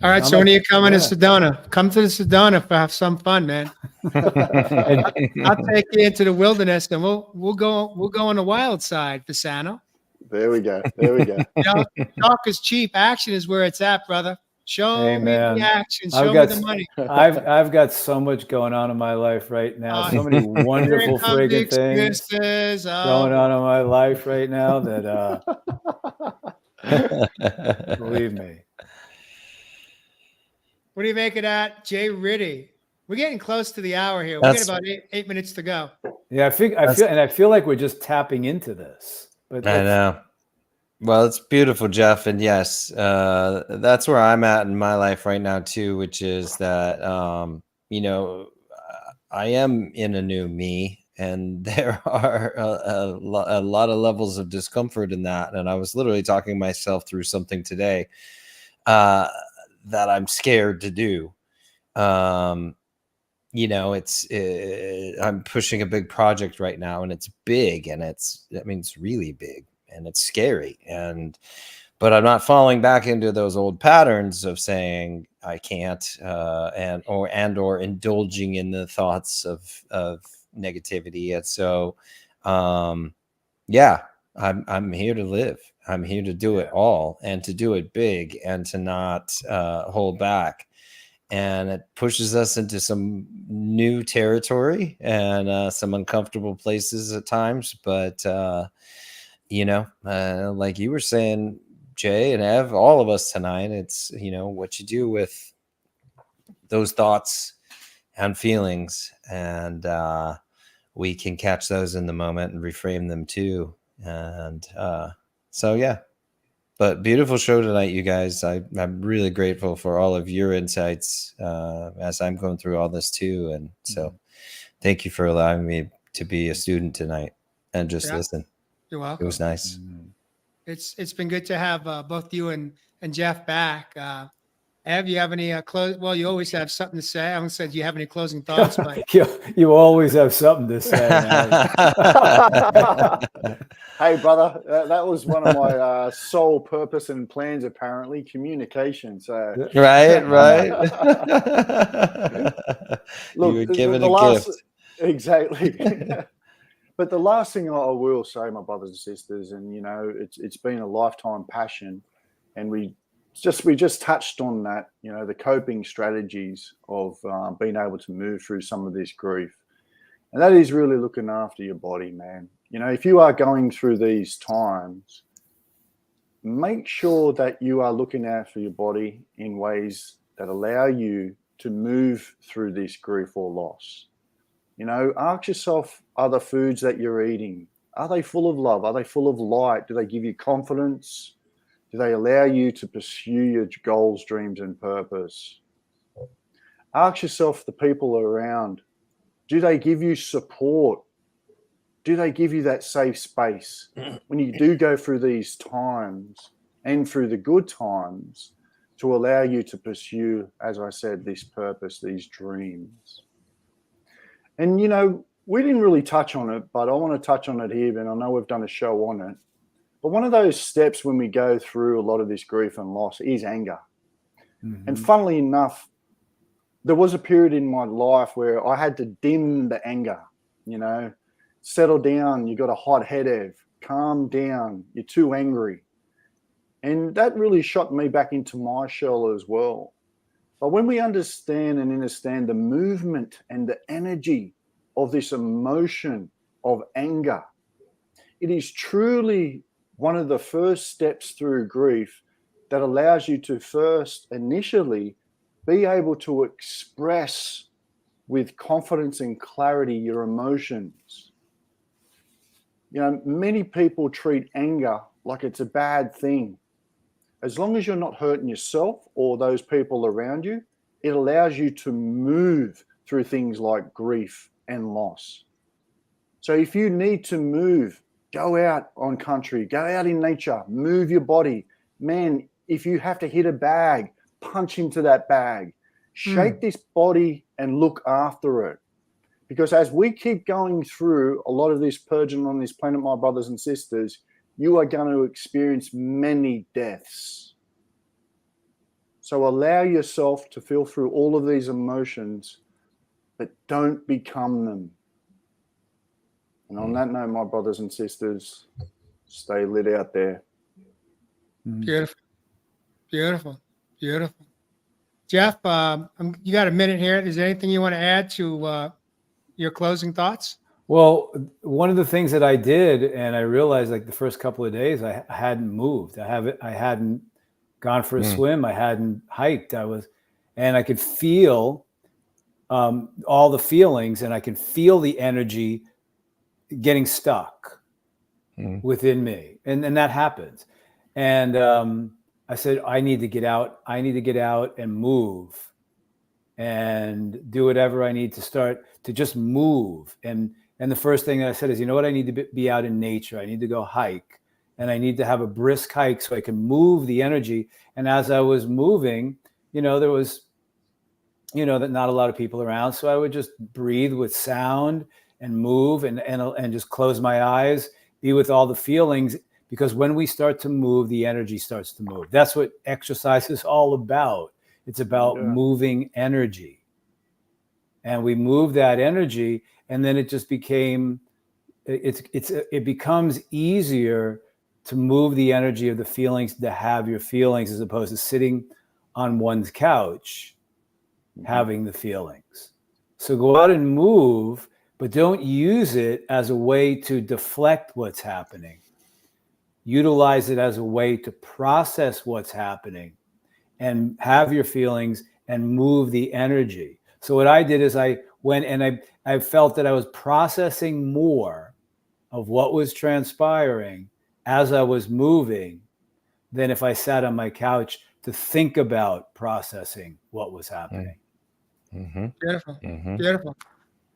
Speaker 3: All right, so when are you coming to Sedona? Come to the Sedona for have some fun, man. I'll take you into the wilderness, and we'll go on the wild side, Pisano.
Speaker 4: There we go. There we go.
Speaker 3: Talk is cheap. Action is where it's at, brother. Show me the action. Show me the money.
Speaker 1: I've got so much going on in my life right now. So many wonderful friggin' things going on in my life right now that believe me.
Speaker 3: What do you make of that, Jay Ritty? We're getting close to the hour here. We got about 8 minutes to go.
Speaker 1: Yeah, I feel like we're just tapping into this. But
Speaker 2: I know. Well, it's beautiful, Jeff, and yes, that's where I'm at in my life right now too, which is that I am in a new me, and there are a lot of levels of discomfort in that. And I was literally talking myself through something today that I'm scared to do. I'm pushing a big project right now, and it's big, and it's really big, and it's scary, but I'm not falling back into those old patterns of saying I can't, or indulging in the thoughts of negativity. And so, I'm here to live. I'm here to do it all, and to do it big, and to not hold back. And it pushes us into some new territory and some uncomfortable places at times. But, like you were saying, Jay and Ev, all of us tonight, it's, what you do with those thoughts and feelings. And we can catch those in the moment and reframe them too. And but beautiful show tonight, you guys. I'm really grateful for all of your insights as I'm going through all this too. And so thank you for allowing me to be a student tonight and just listen.
Speaker 3: You're welcome.
Speaker 2: It was nice.
Speaker 3: It's been good to have both you and Jeff back. Ev, you have any close? Well, you always have something to say. I haven't said you have any closing thoughts, but
Speaker 1: you always have something to say.
Speaker 4: Hey, brother, that was one of my sole purpose and plans. Apparently, communication. So
Speaker 2: right.
Speaker 4: Look,
Speaker 2: you were given
Speaker 4: the
Speaker 2: a
Speaker 4: last,
Speaker 2: gift.
Speaker 4: Exactly. But the last thing I will say, my brothers and sisters, and it's been a lifetime passion, and we just touched on that, the coping strategies of being able to move through some of this grief. And that is really looking after your body, man. If you are going through these times, make sure that you are looking after your body in ways that allow you to move through this grief or loss. You know, ask yourself, are the foods that you're eating, are they full of love? Are they full of light? Do they give you confidence? Do they allow you to pursue your goals, dreams, and purpose? Ask yourself, the people around, do they give you support? Do they give you that safe space when you do go through these times and through the good times to allow you to pursue, as I said, this purpose, these dreams? And, you know, we didn't really touch on it, but I want to touch on it here, and I know we've done a show on it. But one of those steps when we go through a lot of this grief and loss is anger. Mm-hmm. And funnily enough, there was a period in my life where I had to dim the anger, you know, settle down, you got a hot headache, calm down, you're too angry. And that really shot me back into my shell as well. But when we understand the movement and the energy of this emotion of anger, it is truly one of the first steps through grief that allows you to first initially be able to express with confidence and clarity your emotions. You know, many people treat anger like it's a bad thing. As long as you're not hurting yourself or those people around you, it allows you to move through things like grief and loss. So if you need to move, go out on country, go out in nature, move your body. Man, if you have to hit a bag, punch into that bag, shake this body and look after it. Because as we keep going through a lot of this purging on this planet, my brothers and sisters, you are going to experience many deaths. So allow yourself to feel through all of these emotions, but don't become them. And on that note, my brothers and sisters, stay lit out there.
Speaker 3: Beautiful. Beautiful. Beautiful. Jeff, you got a minute here. Is there anything you want to add to your closing thoughts?
Speaker 1: Well, one of the things that I did, and I realized like the first couple of days, I hadn't moved. I hadn't gone for a swim. I hadn't hiked. And I could feel all the feelings, and I could feel the energy getting stuck within me. And that happens. And I said, I need to get out. I need to get out and move and do whatever I need to start to just move. And the first thing that I said is, you know what? I need to be out in nature. I need to go hike, and I need to have a brisk hike so I can move the energy. And as I was moving, there was, that not a lot of people around. So I would just breathe with sound and move and just close my eyes, be with all the feelings, because when we start to move, the energy starts to move. That's what exercise is all about. It's about moving energy. And we move that energy, and then it just became, it becomes easier to move the energy of the feelings, to have your feelings, as opposed to sitting on one's couch having the feelings. So go out and move, but don't use it as a way to deflect what's happening. Utilize it as a way to process what's happening and have your feelings and move the energy. So what I did is I went and I felt that I was processing more of what was transpiring as I was moving than if I sat on my couch to think about processing what was happening.
Speaker 2: Mm-hmm.
Speaker 3: Beautiful. Beautiful.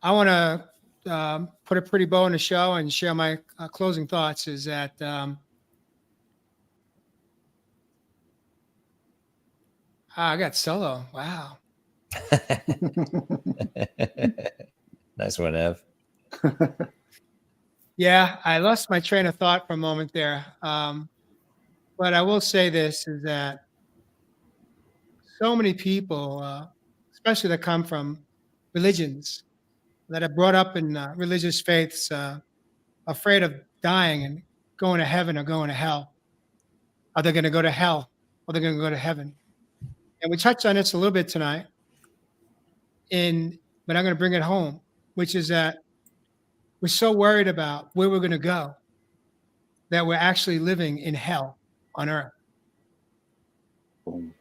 Speaker 3: I want to put a pretty bow on the show and share my closing thoughts is that I got solo. Wow.
Speaker 2: Nice one, Ev.
Speaker 3: Yeah, I lost my train of thought for a moment there. But I will say this is that so many people, especially that come from religions, that are brought up in religious faiths, afraid of dying and going to heaven or going to hell. Are they going to go to hell or they're going to go to heaven? And we touched on this a little bit tonight, but I'm going to bring it home, which is that we're so worried about where we're going to go that we're actually living in hell on earth.
Speaker 4: Boom.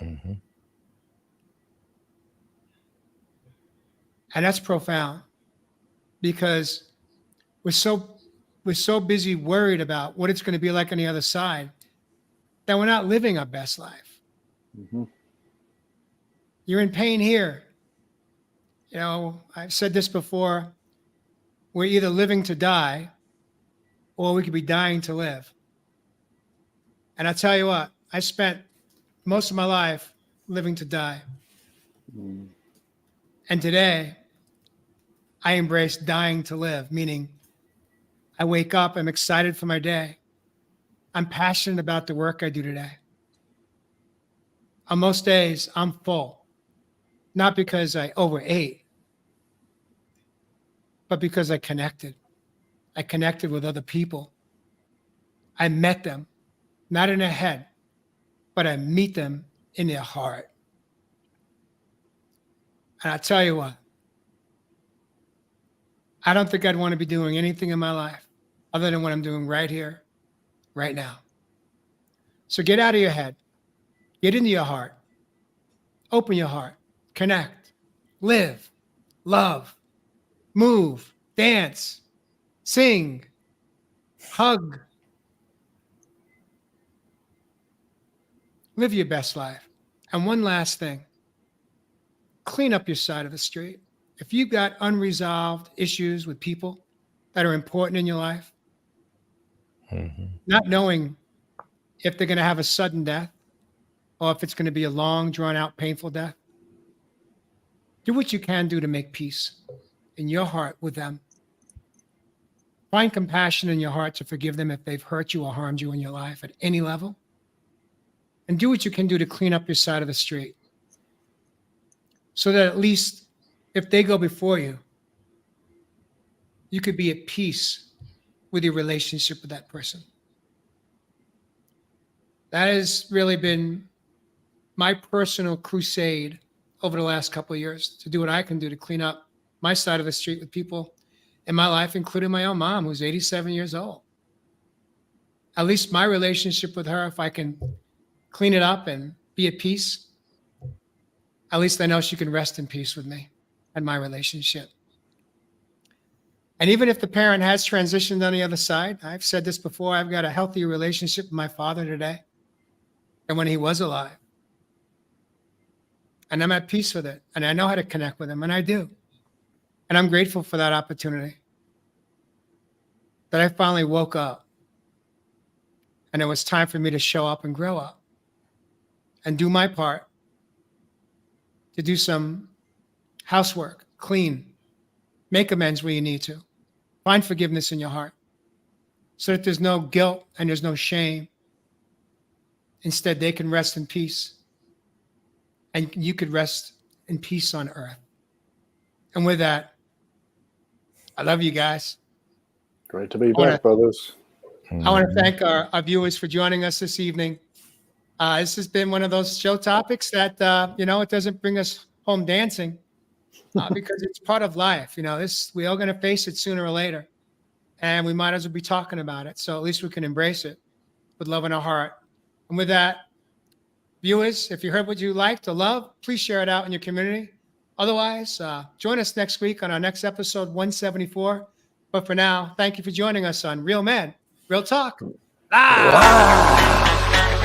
Speaker 2: Mhm.
Speaker 3: And that's profound, because we're so busy worried about what it's going to be like on the other side that we're not living our best life.
Speaker 4: Mhm.
Speaker 3: You're in pain here. You know, I've said this before. We're either living to die, or we could be dying to live. And I tell you what, I spent most of my life living to die.
Speaker 4: Mm.
Speaker 3: And today, I embrace dying to live, meaning I wake up, I'm excited for my day. I'm passionate about the work I do today. On most days, I'm full, not because I overate, but because I connected. I connected with other people. I met them, not in their head, but I meet them in their heart. And I tell you what, I don't think I'd want to be doing anything in my life other than what I'm doing right here, right now. So get out of your head, get into your heart, open your heart, connect, live, love, move, dance, sing, hug, live your best life. And one last thing, clean up your side of the street. If you've got unresolved issues with people that are important in your life,
Speaker 2: Mhm.
Speaker 3: not knowing if they're going to have a sudden death or if it's going to be a long, drawn out, painful death, do what you can do to make peace in your heart with them. Find compassion in your heart to forgive them if they've hurt you or harmed you in your life at any level. And do what you can do to clean up your side of the street, so that at least if they go before you, you could be at peace with your relationship with that person. That has really been my personal crusade over the last couple of years, to do what I can do to clean up my side of the street with people in my life, including my own mom, who's 87 years old. At least my relationship with her, if I can clean it up and be at peace, at least I know she can rest in peace with me and my relationship. And even if the parent has transitioned on the other side, I've said this before, I've got a healthier relationship with my father today than when he was alive. And I'm at peace with it. And I know how to connect with him, and I do. And I'm grateful for that opportunity, that I finally woke up and it was time for me to show up and grow up and do my part to do some housework, clean, make amends where you need to, find forgiveness in your heart so that there's no guilt and there's no shame. Instead, they can rest in peace and you could rest in peace on earth. And with that, I love you guys.
Speaker 4: Great to be back, brothers.
Speaker 3: I want to thank our viewers for joining us this evening. This has been one of those show topics that, it doesn't bring us home dancing because it's part of life. We all going to face it sooner or later, and we might as well be talking about it. So at least we can embrace it with love in our heart. And with that, viewers, if you heard what you liked or love, please share it out in your community. Otherwise, join us next week on our next episode 174. But for now, thank you for joining us on Real Men, Real Talk.
Speaker 2: Wow.